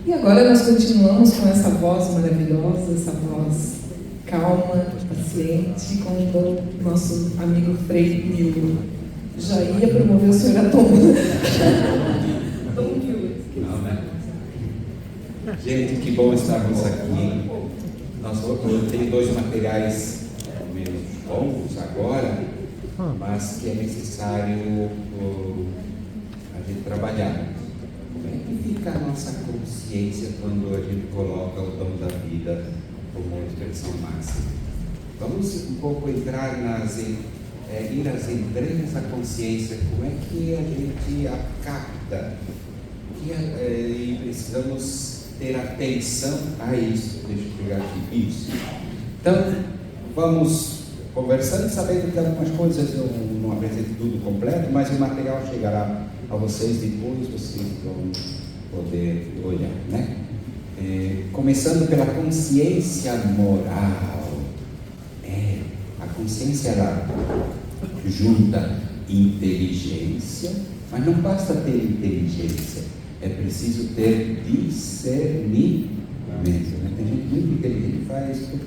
E agora nós continuamos com essa voz maravilhosa, essa voz calma, paciente, com o nosso amigo Frei Nilo. Já ia promover o senhor a Tom. Não, né? Gente, que bom estarmos aqui. Eu tenho 2 materiais menos longos agora, mas que é necessário a gente trabalhar. Como é que fica a nossa consciência quando a gente coloca o dom da vida como expressão máxima? Vamos um pouco entrar ir às entranhas da consciência. Como é que a gente a capta? E precisamos ter atenção a isso. Deixa eu pegar aqui isso. Então, vamos conversando, sabendo que algumas coisas eu não apresento tudo completo, mas o material chegará a vocês depois, vocês vão poder olhar, né? Começando pela consciência moral. A consciência ela junta inteligência, mas não basta ter inteligência, é preciso ter discernimento, né? Tem gente muito inteligente que faz tudo,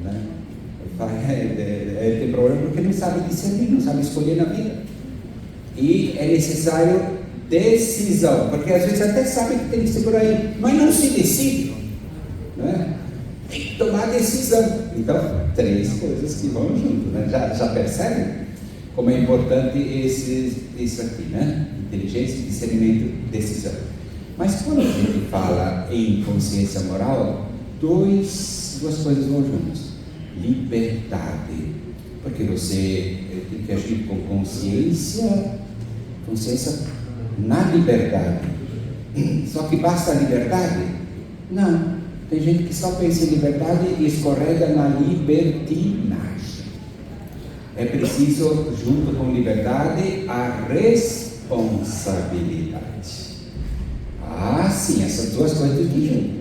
né? Tem problema porque não sabe discernir, não sabe escolher na vida. E é necessário decisão, porque às vezes até sabe que tem que ser por aí, mas não se decide, né? Tem que tomar decisão. Então, 3 coisas que vão junto, né? Já percebem como é importante isso aqui, né? Inteligência, discernimento, decisão. Mas quando a gente fala em consciência moral, duas coisas vão juntas. Liberdade, porque você tem que agir com consciência na liberdade. Só que basta a liberdade? Não. Tem gente que só pensa em liberdade e escorrega na libertinagem. É preciso, junto com liberdade, a responsabilidade. Sim, essas 2 coisas tem que ir junto.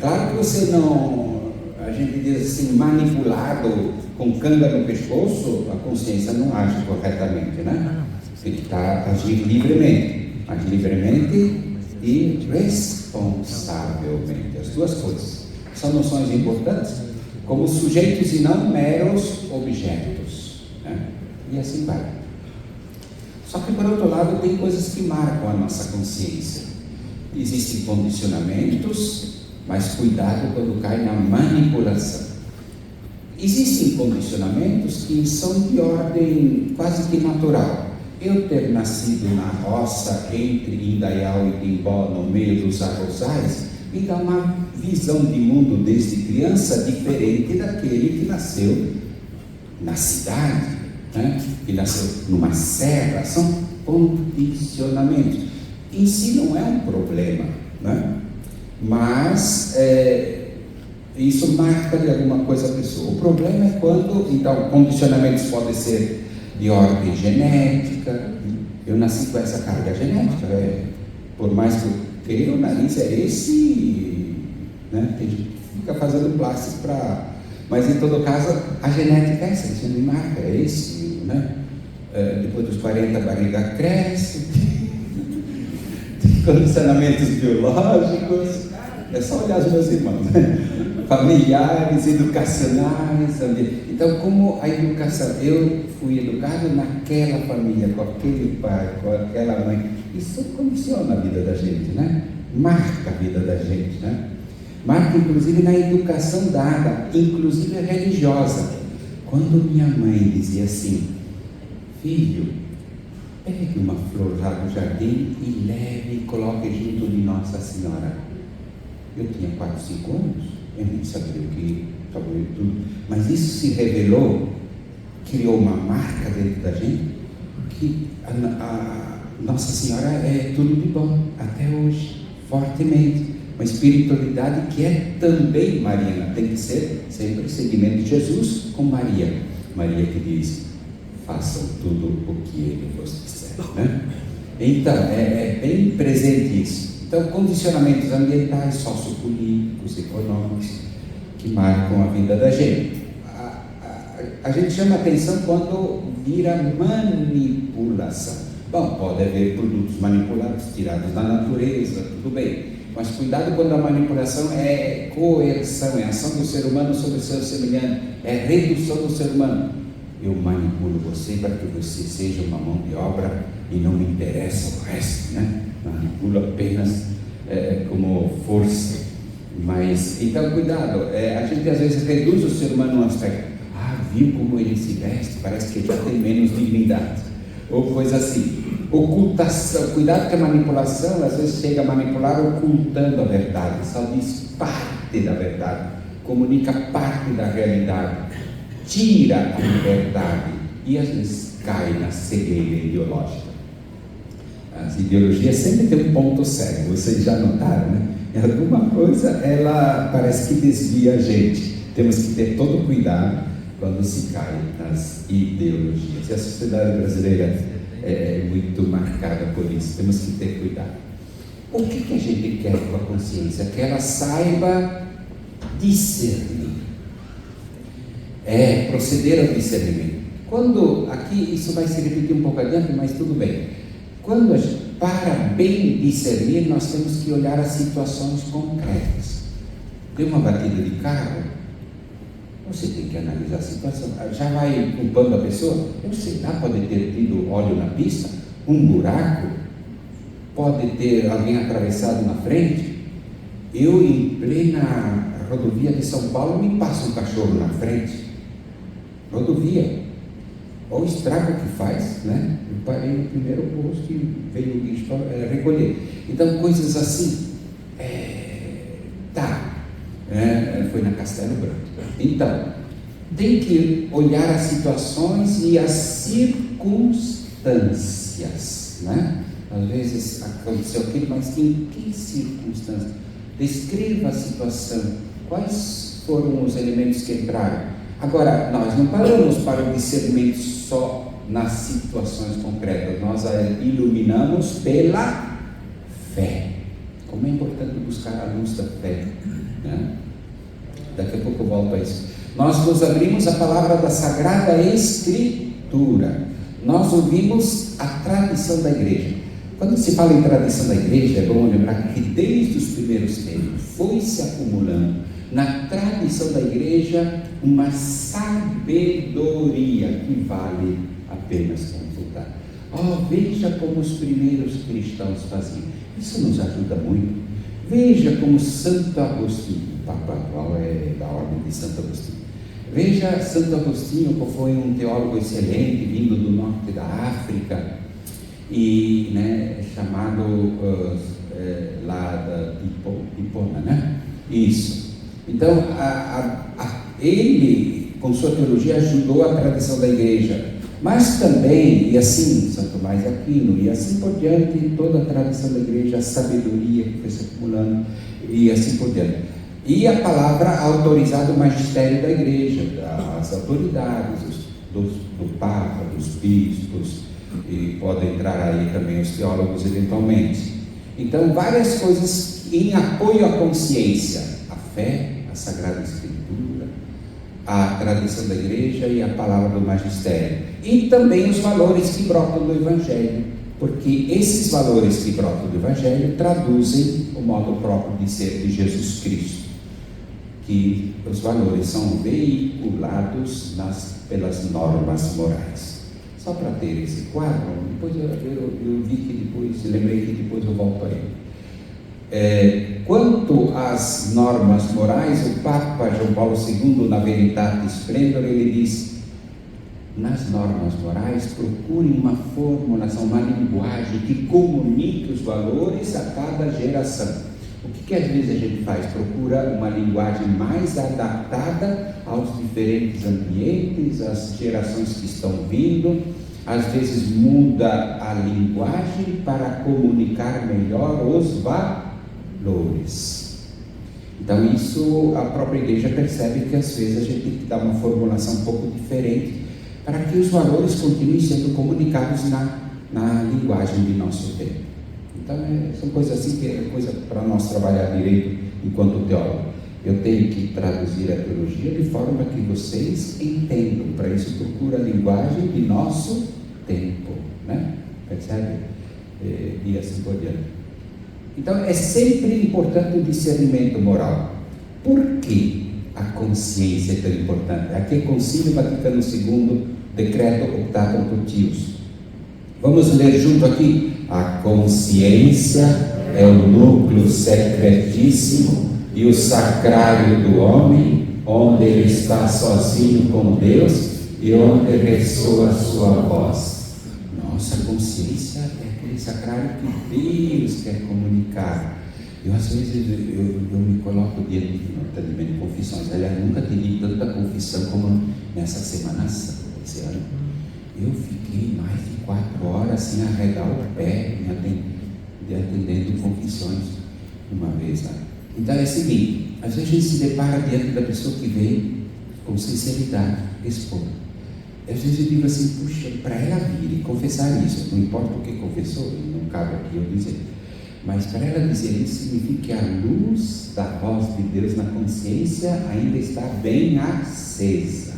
Claro que você não, a gente diz assim, manipulado com canga no pescoço, a consciência não age corretamente, né? Tem que agir livremente e responsavelmente. As 2 coisas são noções importantes, como sujeitos e não meros objetos, né? E assim vai. Só que, por outro lado, tem coisas que marcam a nossa consciência. Existem condicionamentos, mas cuidado quando cai na manipulação. Existem condicionamentos que são de ordem quase que natural. Eu ter nascido na roça, entre Indaial e Timbó, no meio dos arrozais, me dá uma visão de mundo desde criança diferente daquele que nasceu na cidade, né? Que nasceu numa serra. São condicionamentos. Em si não é um problema, né? Mas isso marca de alguma coisa a pessoa. O problema é quando, então, condicionamentos podem ser de ordem genética. Eu nasci com essa carga genética, por mais que eu queira, o nariz é esse, né? Tem gente que fica fazendo plástico para... Mas em todo caso, a genética é essa, isso me marca, é esse, né? Depois dos 40 a barriga cresce, tem condicionamentos biológicos, é só olhar os meus irmãos, né? Familiares, educacionais, então como a educação, eu fui educado naquela família, com aquele pai, com aquela mãe, isso condiciona a vida da gente, né? Marca a vida da gente, né? Marca inclusive na educação dada, inclusive religiosa. Quando minha mãe dizia assim: filho, pegue uma flor lá do jardim e leve e coloque junto de Nossa Senhora. Eu tinha 4, 5 anos, eu nem sabia o que, sabia tudo, mas isso se revelou, criou uma marca dentro da gente, que a Nossa Senhora é tudo de bom, até hoje, fortemente. Uma espiritualidade que é também mariana, tem que ser sempre seguimento de Jesus com Maria. Maria que diz: façam tudo o que Ele vos disser, né? Então, é bem presente isso. Então, condicionamentos ambientais, sociopolíticos, econômicos, que marcam a vida da gente. A gente chama atenção quando vira manipulação. Bom, pode haver produtos manipulados, tirados da natureza, tudo bem. mas cuidado quando a manipulação é coerção, é ação do ser humano sobre o seu semelhante, é redução do ser humano. Eu manipulo você para que você seja uma mão de obra e não me interessa o resto, né? Manipulo apenas como força. Mas, então, cuidado, a gente às vezes reduz o ser humano num aspecto. Viu como ele se veste? Parece que ele já tem menos dignidade. Ou coisa assim. Ocultação. Cuidado que a manipulação, às vezes chega a manipular ocultando a verdade. Só diz parte da verdade. Comunica parte da realidade. Tira a liberdade. E às vezes cai na cegueira ideológica. As ideologias sempre têm um ponto cego. Vocês já notaram, né? Em alguma coisa ela parece que desvia a gente. Temos que ter todo cuidado quando se cai nas ideologias. E a sociedade brasileira é muito marcada por isso. Temos que ter cuidado. O que a gente quer com a consciência? Que ela saiba discernir. Proceder ao discernimento. Quando, aqui isso vai se repetir um pouco adiante, mas tudo bem. Quando para bem discernir, nós temos que olhar as situações concretas. Deu uma batida de carro, você tem que analisar a situação. Já vai culpando a pessoa? Eu sei lá, pode ter tido óleo na pista, um buraco, pode ter alguém atravessado na frente. Eu, em plena rodovia de São Paulo, me passa um cachorro na frente. Rodovia. Olha o estrago que faz, né? Eu parei no primeiro posto e veio o bicho para recolher. Então, coisas assim. Foi na Castelo Branco. Então, tem que olhar as situações e as circunstâncias, né? Às vezes aconteceu aquilo, mas em que circunstâncias? Descreva a situação. Quais foram os elementos que entraram? Agora, nós não paramos para o discernimento só nas situações concretas. Nós a iluminamos pela fé. Como é importante buscar a luz da fé, né? Daqui a pouco eu volto a isso. Nós nos abrimos a palavra da Sagrada Escritura. Nós ouvimos a tradição da igreja. Quando se fala em tradição da igreja, é bom lembrar que desde os primeiros tempos foi se acumulando na tradição da igreja uma sabedoria que vale apenas consultar. Veja como os primeiros cristãos faziam. Isso nos ajuda muito. Veja como Santo Agostinho, o Papa atual é da ordem de Santo Agostinho. Veja Santo Agostinho, que foi um teólogo excelente, vindo do norte da África, e chamado lá da Hipona, né? Isso. Então, ele, com sua teologia, ajudou a tradição da igreja. Mas também, e assim, São Tomás de Aquino, e assim por diante, toda a tradição da igreja, a sabedoria que foi se acumulando, e assim por diante. E a palavra autorizada o magistério da igreja, das autoridades, do Papa, dos bispos, e podem entrar aí também os teólogos eventualmente. Então, várias coisas em apoio à consciência, a fé, a Sagrada Escritura, a tradição da igreja e a palavra do magistério. E também os valores que brotam do Evangelho, porque esses valores que brotam do Evangelho traduzem o modo próprio de ser de Jesus Cristo, que os valores são veiculados pelas normas morais. Só para ter esse quadro, depois eu vi que depois, lembrei que depois eu volto a ele. Quanto às normas morais, o Papa João Paulo II, na Veritatis Splendor, ele diz: nas normas morais, procure uma formulação, uma linguagem que comunique os valores a cada geração. O que às vezes a gente faz? Procura uma linguagem mais adaptada aos diferentes ambientes, às gerações que estão vindo. Às vezes muda a linguagem para comunicar melhor os valores. Então isso a própria igreja percebe que às vezes a gente tem que dar uma formulação um pouco diferente para que os valores continuem sendo comunicados na linguagem de nosso tempo. Então são coisas assim que é coisa para nós trabalhar direito enquanto teólogo. Eu tenho que traduzir a teologia de forma que vocês entendam. Para isso procura a linguagem de nosso tempo, né? Percebe? E assim por diante. Então, é sempre importante o discernimento moral. Por que a consciência é tão importante? Aqui é Concílio Vaticano II, decreto optatum totius. Vamos ler junto aqui. A consciência é o núcleo secretíssimo e o sacrário do homem, onde ele está sozinho com Deus e onde ressoa a sua voz. Nossa consciência é aquele sacrário que Deus quer comunicar. Eu, às vezes, eu me coloco diante de confissões. Aliás, nunca tive tanta confissão como nessa Semana Santa, esse ano. Eu fiquei mais de 4 horas sem arregar o pé, atendendo confissões uma vez. Então é o seguinte, às vezes a gente se depara diante da pessoa que vem com sinceridade, expor. Às vezes eu digo assim, puxa, para ela vir e confessar isso, não importa o que confessou, não cabe aqui eu dizer, mas para ela dizer isso significa que a luz da voz de Deus na consciência ainda está bem acesa.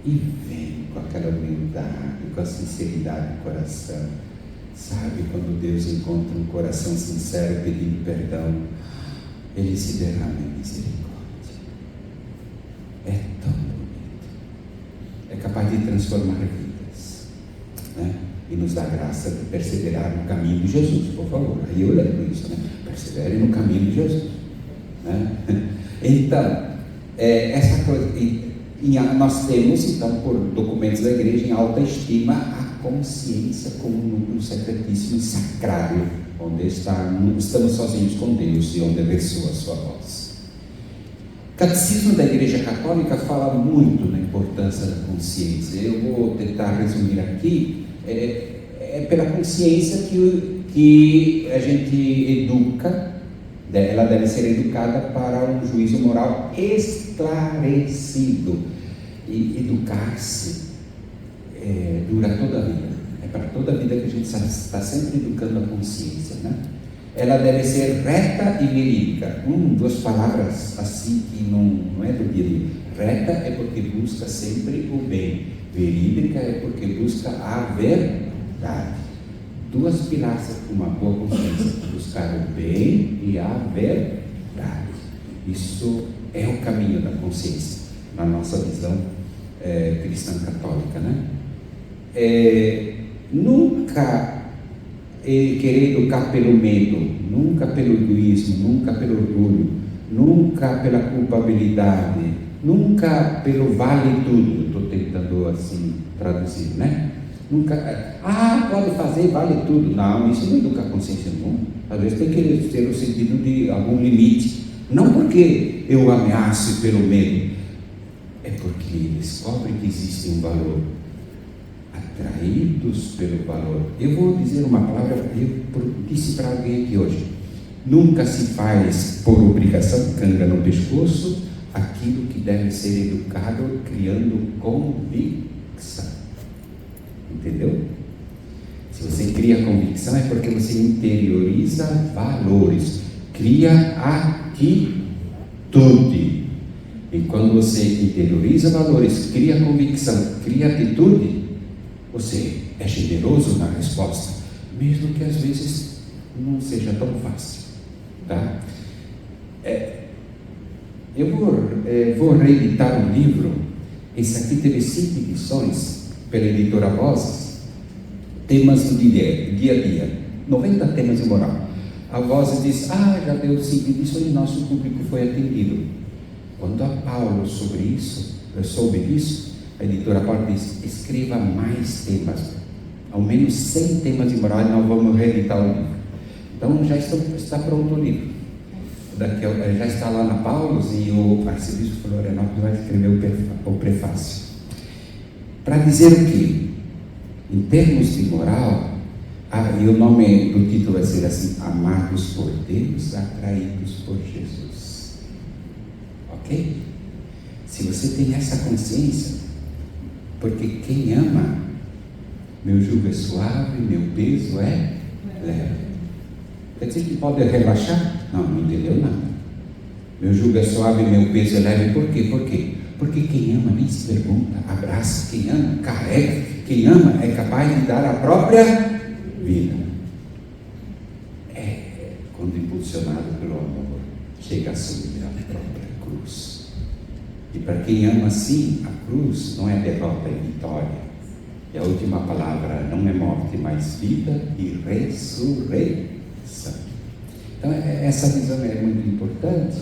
E vem com aquela humildade, com a sinceridade do coração. Sabe, quando Deus encontra um coração sincero pedindo perdão, Ele se derrama em misericórdia. É tão bonito. É capaz de transformar vidas, né? E nos dá graça de perseverar no caminho de Jesus, por favor. Aí eu levo isso, né? Persevere no caminho de Jesus, né? Então, essa coisa... nós temos, então, por documentos da igreja, em alta estima, a consciência como um núcleo secretíssimo e sacrário, onde estamos sozinhos com Deus e onde ressoa a sua voz. O Catecismo da Igreja Católica fala muito na importância da consciência. Eu vou tentar resumir aqui. É pela consciência que a gente educa. Ela deve ser educada para um juízo moral esclarecido. E educar-se dura toda a vida. É para toda a vida que a gente está sempre educando a consciência, né? Ela deve ser reta e verídica. Duas palavras assim que não é do dia a dia. Reta é porque busca sempre o bem. Verídica é porque busca a verdade. Duas pilastras para uma boa consciência: buscar o bem e a verdade. Isso é o caminho da consciência, na nossa visão cristã católica, né? Nunca querer educar pelo medo, nunca pelo egoísmo, nunca pelo orgulho, nunca pela culpabilidade, nunca pelo vale tudo. Estou tentando assim traduzir, né? Nunca, pode fazer, vale tudo. Não, isso não educa a consciência do mundo. Às vezes tem que ter o sentido de algum limite. Não porque eu ameaço pelo medo, é porque descobre que existe um valor. Atraídos pelo valor. Eu vou dizer uma palavra, eu disse para alguém aqui hoje: nunca se faz por obrigação, canga no pescoço, aquilo que deve ser educado criando convicção. Entendeu? Se você cria convicção é porque você interioriza valores, cria atitude. E quando você interioriza valores, cria convicção, cria atitude, você é generoso na resposta, mesmo que às vezes não seja tão fácil, tá? Eu vou reeditar um livro. Esse aqui teve 5 edições pela editora Vozes, temas do dia a dia, 90 temas de moral. A Vozes diz: já deu 5 edições e nosso público foi atendido. Quando a Paulo soube disso, a editora Paulo diz: escreva mais temas, ao menos 100 temas de moral, e nós vamos reeditar o livro. Então já está pronto o livro. Já está lá na Paulo, e o arcebispo Florianópolis vai escrever o prefácio. Para dizer o quê? Em termos de moral, e o nome do título vai ser assim: amados por Deus, atraídos por Jesus. Ok? Se você tem essa consciência, porque quem ama, meu jugo é suave, meu peso é leve. Quer dizer que pode relaxar? Não entendeu nada. Meu jugo é suave, meu peso é leve. Por quê? Por quê? Porque quem ama nem se pergunta, abraça. Quem ama, carrega. Quem ama é capaz de dar a própria vida. quando impulsionado pelo amor, chega a assumir a própria cruz. E para quem ama assim, a cruz não é derrota, é vitória. E a última palavra não é morte, mas vida e ressurreição. Então, essa visão é muito importante.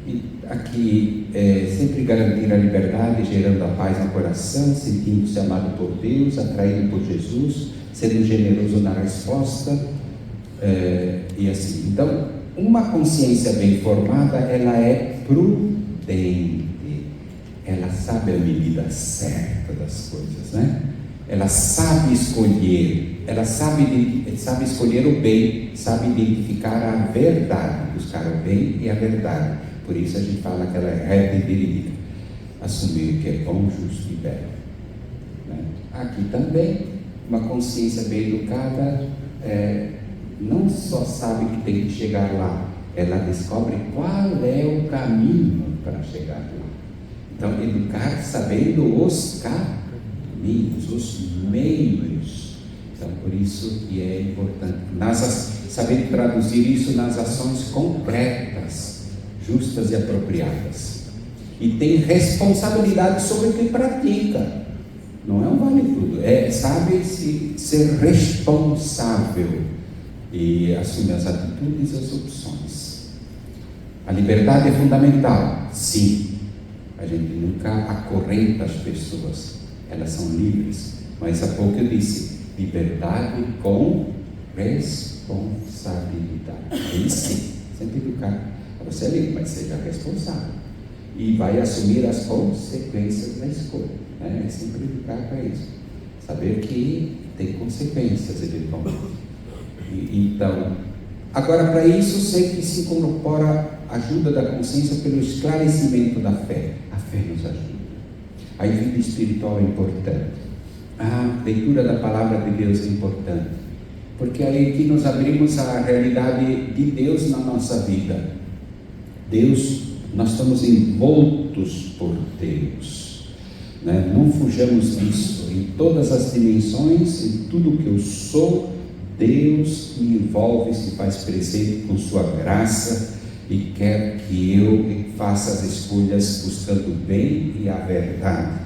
E aqui, sempre garantir a liberdade, gerando a paz no coração, sentindo-se amado por Deus, atraído por Jesus, sendo generoso na resposta, e assim. Então, uma consciência bem formada, ela é prudente. Ela sabe a medida certa das coisas, né? Ela sabe escolher, ela sabe escolher o bem, sabe identificar a verdade, buscar o bem e a verdade. Por isso a gente fala que ela é reta e verídica. Assumir o que é bom, justo e belo. Né? Aqui também, uma consciência bem educada, não só sabe que tem que chegar lá, ela descobre qual é o caminho para chegar lá. Então, educar sabendo os caminhos, os meios. Então, por isso que é importante saber traduzir isso nas ações concretas, justas e apropriadas. E tem responsabilidade sobre o que pratica. Não é um vale tudo. Sabe ser responsável e assumir as atitudes e as opções. A liberdade é fundamental, sim. A gente nunca acorrenta as pessoas, elas são livres. Mas há pouco eu disse, liberdade com responsabilidade. Aí sim, sempre educar. Você é livre, mas seja responsável. E vai assumir as consequências da escolha. Né? É sempre educar para isso. Saber que tem consequências, eventualmente. Então, agora para isso sempre se incorpora a ajuda da consciência pelo esclarecimento da fé. A fé nos ajuda. A vida espiritual é importante. A leitura da palavra de Deus é importante. Porque aí que nos abrimos à realidade de Deus na nossa vida. Deus, nós estamos envoltos por Deus. Né? Não fujamos disso. Em todas as dimensões, em tudo que eu sou, Deus me envolve, se faz presente com sua graça e quer que eu faça as escolhas buscando o bem e a verdade.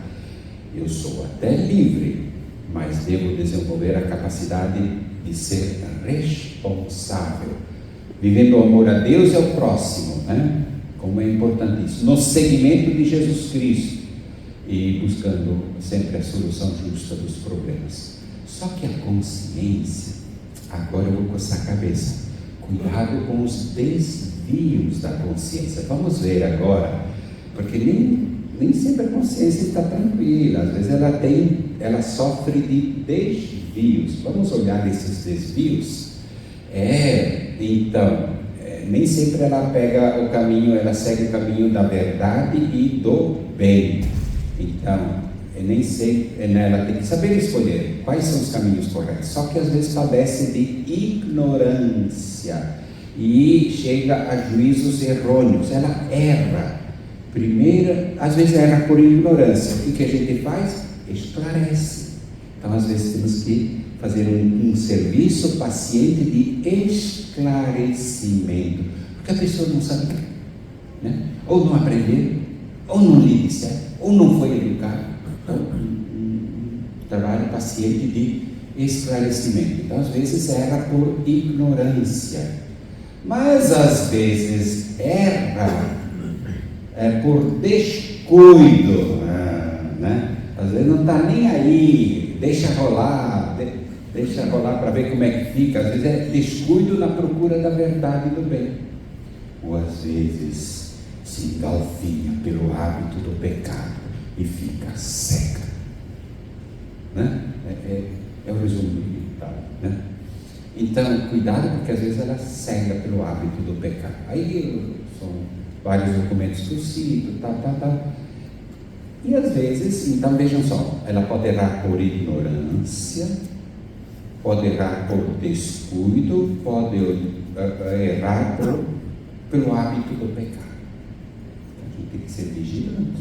Eu sou até livre, mas devo desenvolver a capacidade de ser responsável, vivendo o amor a Deus e ao próximo, né? Como é importante isso, no seguimento de Jesus Cristo e buscando sempre a solução justa dos problemas. Só que a consciência, agora eu vou coçar a cabeça, cuidado com os desvios da consciência. Vamos ver agora, porque nem sempre a consciência está tranquila, às vezes ela sofre de desvios. Vamos olhar esses desvios? Nem sempre ela pega o caminho, ela segue o caminho da verdade e do bem. Então, nem sempre, ela tem que saber escolher quais são os caminhos corretos. Só que às vezes padece de ignorância e chega a juízos errôneos. Ela erra. Primeiro, às vezes erra por ignorância. O que a gente faz? Esclarece. Então, às vezes temos que fazer um serviço paciente de esclarecimento, porque a pessoa não sabe, né? Ou não aprendeu, ou não lhe disseram, ou não foi educado. Então, um trabalho paciente de esclarecimento. Então, às vezes erra por ignorância, mas às vezes erra por descuido, né? Às vezes não está nem aí, deixa rolar para ver como é que fica. Às vezes é descuido na procura da verdade e do bem, ou às vezes se engalfinha pelo hábito do pecado e fica cega, né? É o resumo do ditado, né? Então, cuidado, porque às vezes ela cega pelo hábito do pecado. Aí são vários documentos que eu cito, E às vezes, então vejam só, ela pode errar por ignorância, pode errar por descuido, pode errar pelo hábito do pecado. Então, a gente tem que ser vigilante.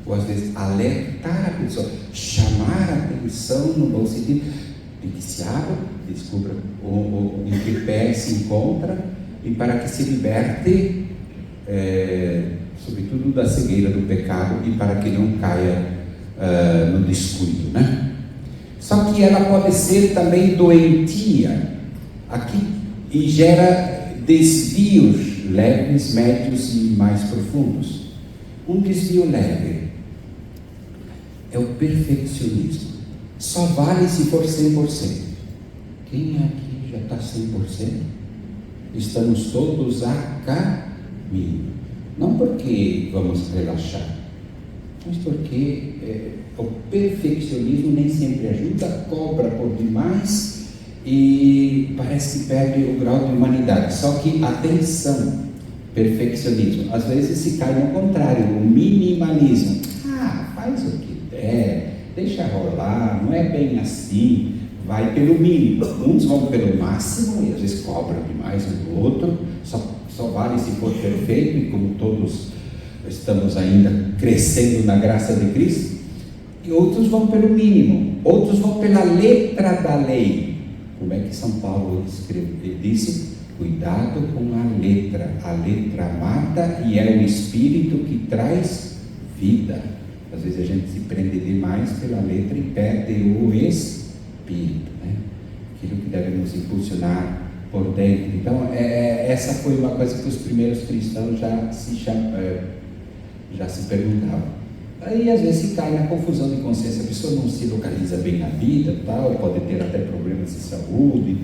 Ou às vezes alertar a pessoa, chamar a atenção no bom sentido, de que se abra, descubra em que pé se encontra e para que se liberte, sobretudo da cegueira do pecado, e para que não caia no descuido, né? Só que ela pode ser também doentia aqui, e gera desvios leves, médios e mais profundos. Um desvio leve é o perfeccionismo. Só vale se for 100%. Quem aqui já está 100%? Estamos todos a caminho. Não porque vamos relaxar, mas porque o perfeccionismo nem sempre ajuda, cobra por demais e parece que perde o grau de humanidade. Só que, atenção, perfeccionismo, às vezes se cai no contrário, o minimalismo. Faz o que der, deixa rolar, não é bem assim, vai pelo mínimo. Uns vão pelo máximo e às vezes cobram demais um do outro, só vale se for perfeito, e como todos estamos ainda crescendo na graça de Cristo, e outros vão pelo mínimo, outros vão pela letra da lei. Como é que São Paulo disse? Cuidado com a letra mata e é o Espírito que traz vida. Às vezes a gente se prende demais pela letra e perde o Espírito, né? Aquilo que deve nos impulsionar por dentro. Então, essa foi uma coisa que os primeiros cristãos já se perguntavam. Aí, às vezes, se cai na confusão de consciência, a pessoa não se localiza bem na vida, tal, pode ter até problemas de saúde,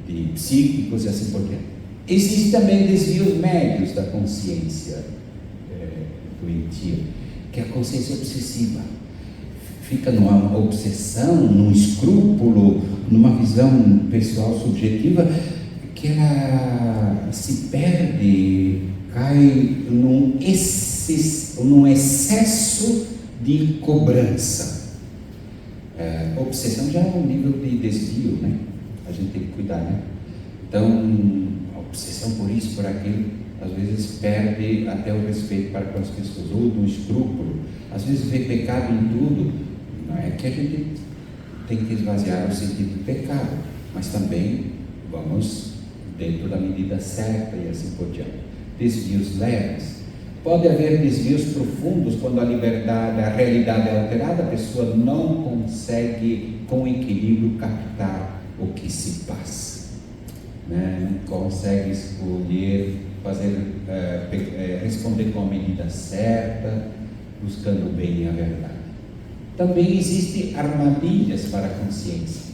de psíquicos e assim por diante. Existem também desvios médios da consciência doentia, que é a consciência obsessiva. Fica numa obsessão, num escrúpulo, numa visão pessoal subjetiva, que ela se perde, cai num excesso de cobrança. Obsessão já é um nível de desvio, né? A gente tem que cuidar, né? Então, a obsessão por isso, por aquilo, às vezes perde até o respeito para com as pessoas, ou do escrúpulo. Às vezes vê pecado em tudo. Não é que a gente tem que esvaziar o sentido do pecado, mas também vamos dentro da medida certa e assim por diante. Desvios leves. Pode haver desvios profundos quando a realidade é alterada, a pessoa não consegue com equilíbrio captar o que se passa, né? Não consegue escolher, responder com a medida certa, buscando o bem e a verdade. Também existem armadilhas para a consciência.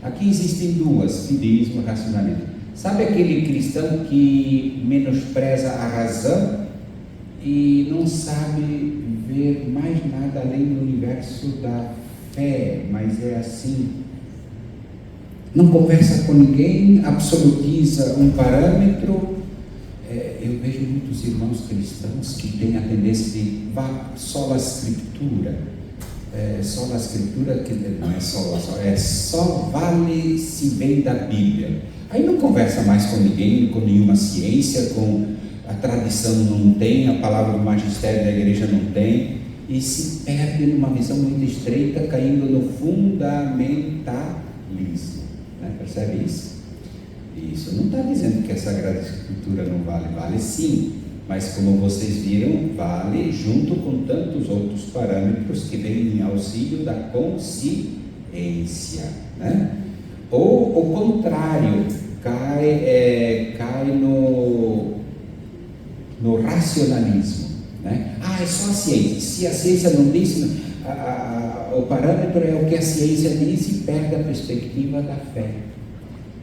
Aqui existem duas: fideísmo e racionalismo. Sabe aquele cristão que menospreza a razão e não sabe ver mais nada além do universo da fé, mas é assim, não conversa com ninguém, absolutiza um parâmetro. Eu vejo muitos irmãos cristãos que têm a tendência de sola escritura, sola escritura, que não é só vale se vem da Bíblia. Aí não conversa mais com ninguém, com nenhuma ciência, com a tradição não tem, a palavra do magistério da igreja não tem, e se perde numa visão muito estreita, caindo no fundamentalismo, né? Percebe isso? Isso não está dizendo que a Sagrada Escritura não vale, vale sim, mas como vocês viram, vale junto com tantos outros parâmetros que vêm em auxílio da consciência, né? Ou o contrário, cai no racionalismo, né? É só a ciência. Se a ciência não diz, o parâmetro é o que a ciência diz, e perde a perspectiva da fé.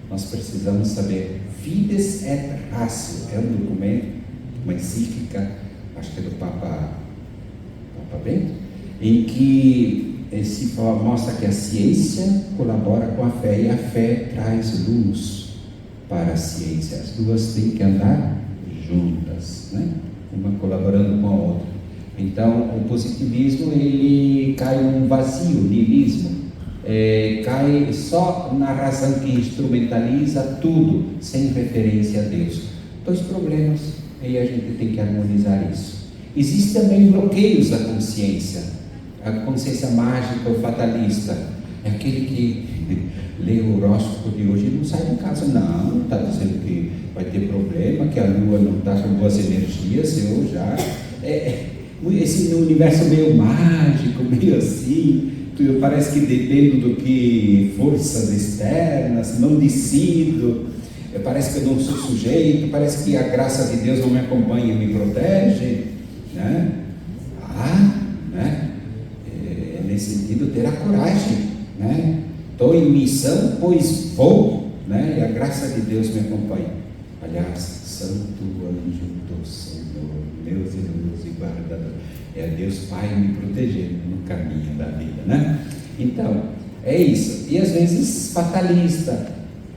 Nós precisamos saber. Fides et Ratio é um documento, uma encíclica, acho que é do Papa Bento, em que se mostra que a ciência colabora com a fé e a fé traz luz para a ciência. As duas têm que andar juntas, né? Uma colaborando com a outra. Então, o positivismo ele cai num vazio, niilismo, cai só na razão que instrumentaliza tudo, sem referência a Deus. Dois problemas, e a gente tem que harmonizar isso. Existem também bloqueios da consciência. A consciência mágica ou fatalista é aquele que lê o horóscopo de hoje e não sai de casa. Não está dizendo que vai ter problema, que a lua não está com boas energias, eu já... esse universo meio mágico, meio assim, parece que dependo do que forças externas, não decido, parece que eu não sou sujeito, parece que a graça de Deus não me acompanha e me protege, né? Nesse sentido, ter a coragem, né? Estou em missão, pois vou, né? E a graça de Deus me acompanha. Aliás, santo anjo do Senhor, meus irmãos e guardador, é Deus Pai me protegendo no caminho da vida, né? Então, é isso. E às vezes fatalista,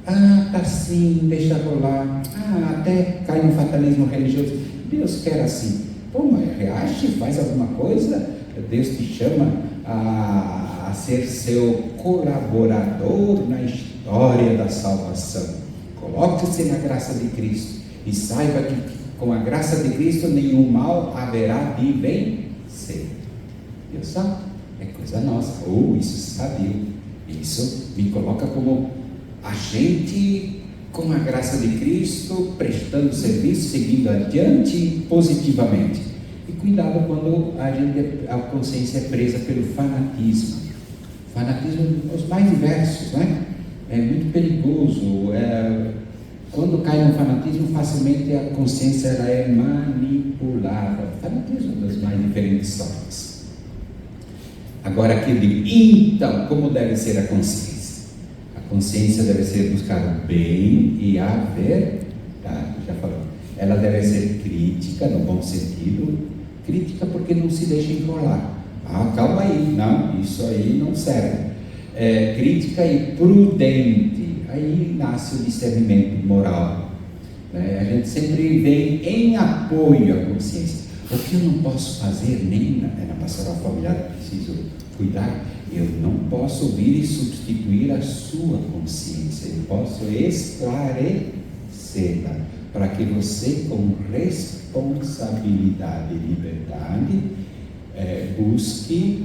tá assim, deixa rolar, até cai no fatalismo religioso. Deus quer assim. Pô, mas reage, faz alguma coisa. Deus te chama a ser seu colaborador na história da salvação. Coloque-se na graça de Cristo e saiba que com a graça de Cristo nenhum mal haverá de vencer. Viu só? É coisa nossa. Isso sabia. Isso me coloca como agente com a graça de Cristo, prestando serviço, seguindo adiante positivamente. E cuidado quando a consciência é presa pelo fanatismo. Fanatismo dos mais diversos, né? É muito perigoso. Quando cai no fanatismo, facilmente a consciência ela é manipulada. Fanatismo das mais diferentes sortes. Agora aqui eu digo, então, como deve ser a consciência? A consciência deve ser buscar o bem e a verdade, já falou. Ela deve ser crítica, no bom sentido, crítica porque não se deixa enrolar. Calma aí, não, isso aí não serve. Crítica e prudente, aí nasce o discernimento moral. A gente sempre vem em apoio à consciência. O que eu não posso fazer, nem na pastoral familiar, preciso cuidar, eu não posso vir e substituir a sua consciência, eu posso esclarecê-la, para que você, com responsabilidade e liberdade, busque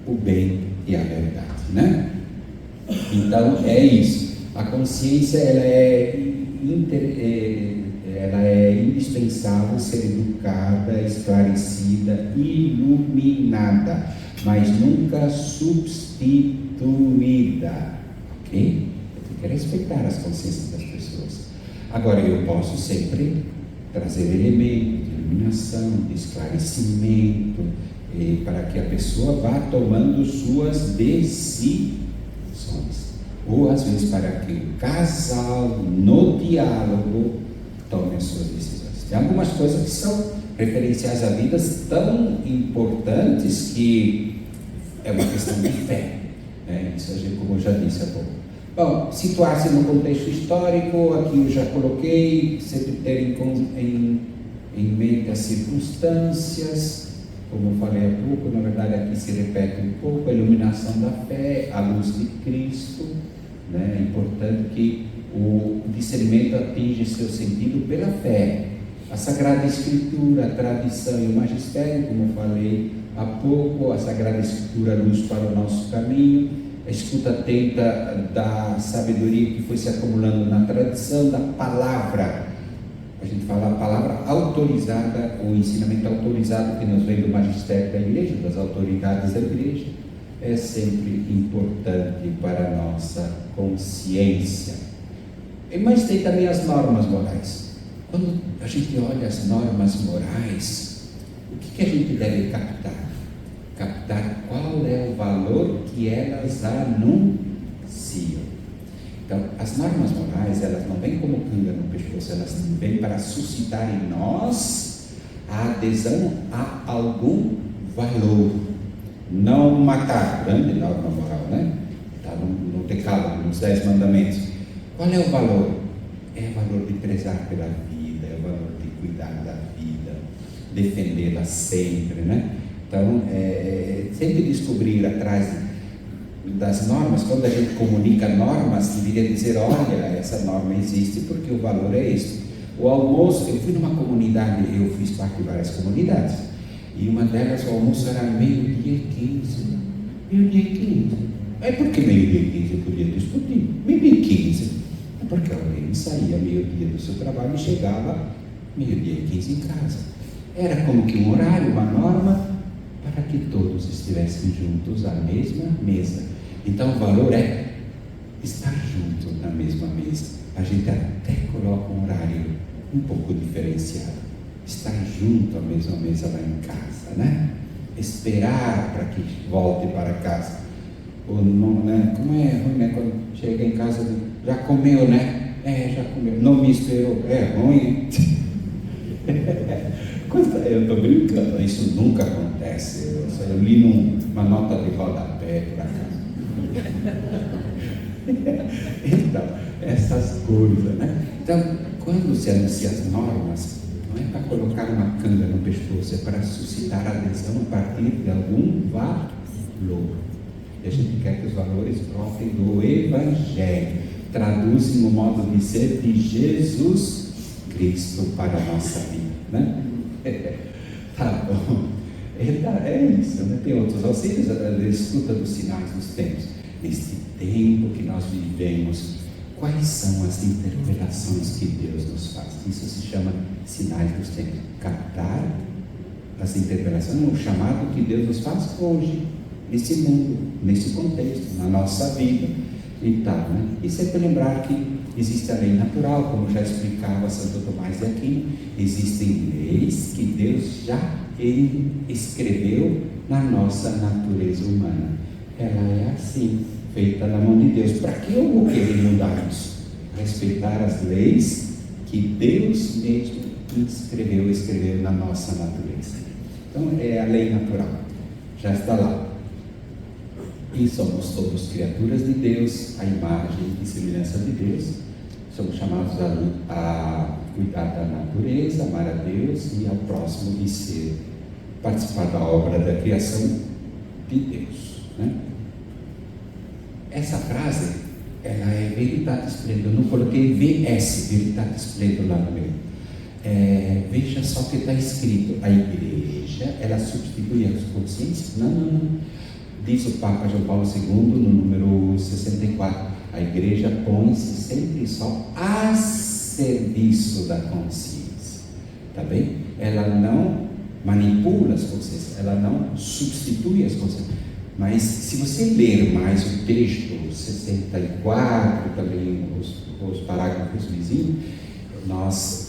o bem e a verdade, né? Então, é isso. A consciência, ela é indispensável ser educada, esclarecida, iluminada, mas nunca substituída, ok? Tem que respeitar as consciências das pessoas. Agora, eu posso sempre trazer elementos de iluminação, de esclarecimento, para que a pessoa vá tomando suas decisões. Ou às vezes para que o casal, no diálogo, tome as suas decisões. Tem algumas coisas que são referenciais a vidas tão importantes que é uma questão de fé, né? Isso a gente, como eu já disse há pouco. Bom, situar-se no contexto histórico, aqui eu já coloquei, sempre ter em mente as circunstâncias, como eu falei há pouco, na verdade aqui se repete um pouco, a iluminação da fé, a luz de Cristo, né? É importante que o discernimento atinja seu sentido pela fé. A Sagrada Escritura, a tradição e o magistério, como eu falei há pouco, a Sagrada Escritura, luz para o nosso caminho, a escuta atenta da sabedoria que foi se acumulando na tradição, da palavra, a gente fala a palavra autorizada, o ensinamento autorizado que nos vem do magistério da igreja, das autoridades da igreja, é sempre importante para a nossa consciência. Mas tem também as normas morais. Quando a gente olha as normas morais, o que a gente deve captar? Captar qual é o valor que elas anunciam. Então, as normas morais, elas não vêm como canga no pescoço, elas vêm para suscitar em nós a adesão a algum valor. Não matar, grande norma moral, né? Está no decálogo, nos 10 mandamentos. Qual é o valor? É o valor de prezar pela vida, é o valor de cuidar da vida, defendê-la sempre, né? Então, sempre descobrir atrás das normas, quando a gente comunica normas, deveria dizer, olha, essa norma existe porque o valor é este. O almoço, eu fui numa comunidade, eu fiz parte de várias comunidades, e uma delas, o almoço era meio-dia e 15. Meio-dia e 15. Por que meio-dia e 15 eu podia discutir? Meio-dia e 15. Porque alguém saía meio-dia do seu trabalho e chegava meio-dia e 15 em casa. Era como que um horário, uma norma, para que todos estivessem juntos à mesma mesa. Então o valor é estar junto na mesma mesa. A gente até coloca um horário um pouco diferenciado. Estar junto à mesma mesa lá em casa, né? Esperar para que volte para casa. Ou não, né? Como é ruim, né? Quando chega em casa, já comeu, né? Já comeu. Não me esperou. É ruim. Eu estou brincando, isso nunca acontece. Eu li numa nota de rodapé por acaso. Então, essas coisas, né? Então, quando se anuncia as normas, não é para colocar uma canga no pescoço, é para suscitar adesão a partir de algum valor. E a gente quer que os valores brotem do Evangelho, traduzem o modo de ser de Jesus Cristo para a nossa vida, né? Tá bom. É isso, né? Tem outros auxílios, a escuta dos sinais dos tempos. Neste tempo que nós vivemos, quais são as interpelações que Deus nos faz? Isso se chama sinais dos tempos. Captar as interpelações, o chamado que Deus nos faz hoje, nesse mundo, nesse contexto, na nossa vida e tal, né? E sempre lembrar que existe a lei natural, como já explicava Santo Tomás de Aquino. Existem leis que Deus já escreveu na nossa natureza humana. Ela é assim, feita na mão de Deus. Para que eu vou querer mudar isso? Respeitar as leis que Deus mesmo escreveu na nossa natureza. Então é a lei natural, já está lá. E somos todos criaturas de Deus, a imagem e semelhança de Deus. Somos chamados a cuidar da natureza, amar a Deus e ao próximo e participar da obra da criação de Deus, né? Essa frase, ela é Veritatis Splendor. Eu não coloquei VS, Veritatis Splendor lá no meio. Veja só que está escrito: a igreja, ela substitui as consciências? Não. Diz o Papa João Paulo II no número 64, a igreja põe-se sempre e só a serviço da consciência, tá bem? Ela não manipula as consciências, ela não substitui as consciências. Mas se você ler mais o texto 64, também os parágrafos vizinhos, nós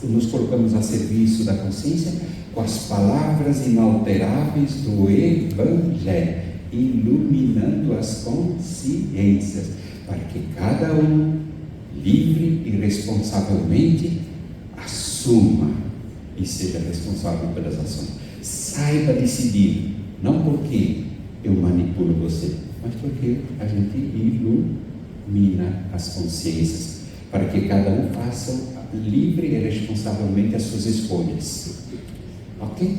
nos colocamos a serviço da consciência com as palavras inalteráveis do Evangelho, iluminando as consciências, para que cada um, livre e responsavelmente, assuma e seja responsável pelas ações. Saiba decidir, não porque eu manipulo você, mas porque a gente ilumina as consciências, para que cada um faça livre e responsavelmente as suas escolhas. Ok?